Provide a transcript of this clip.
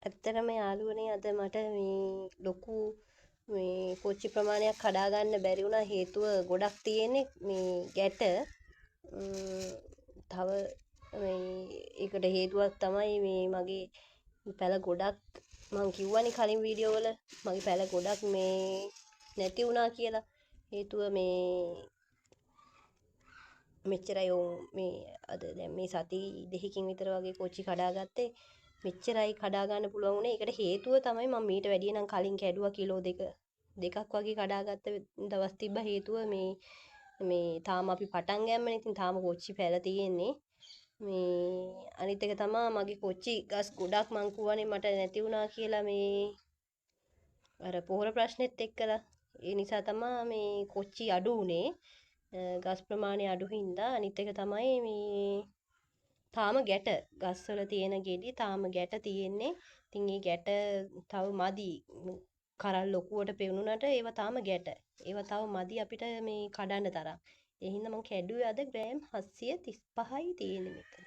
ඇත්තටම යාළුවනේ අද මට මේ ලොකු මේ කොච්චි ප්‍රමාණයක් කඩා ගන්න බැරි වුණා හේතුව ගොඩක් තියෙන්නේ මේ ගැට තව මේ ඒකට හේතුවක් තමයි මේ මගේ පැල ගොඩක් මං කිව්වනේ කලින් වීඩියෝ වල මගේ පැල ගොඩක් මේ නැති වුණා කියලා හේතුව මේ මෙච්චරයි මේ අද දැන් මේ සති දෙකකින් විතර වගේ කොච්චි කඩාගත්තේ මෙච්චරයි කඩා ගන්න පුළුවන් වුණේ. ඒකට හේතුව තමයි මම මීට වැඩිය නම් කලින් කැඩුවා කිලෝ දෙකක් වගේ කඩාගත්ත දවස් තිබ්බ හේතුව මේ තාම අපි පටන් ගෑම්මනේ. ඉතින් තාම කොච්චි පැල තියෙන්නේ. මේ අනිත් එක තමයි මගේ කොච්චි ගස් ගොඩක් මං කියවනේ මට නැති වුණා කියලා මේ අර පොහොර ප්‍රශ්නෙත් එක්කලා ඒ නිසා තමයි මේ කොච්චි අඩු උනේ. ගස් ප්‍රමාණය අඩු හින්දා අනිත් එක තමයි මේ තාම ගැට ගස්වල තියෙන ගෙඩි තාම ගැට තියෙන්නේ. ඉතින් මේ ගැට තව මදි. කරල් ලොකුවට පෙවුනට ඒවා තාම ගැට. ඒවා තව මදි අපිට මේ කඩන්න තරම්. ඒ හින්දා මම කැඩුවේ අද ග්‍රෑම් 735යි තියෙන්නේ මෙතන.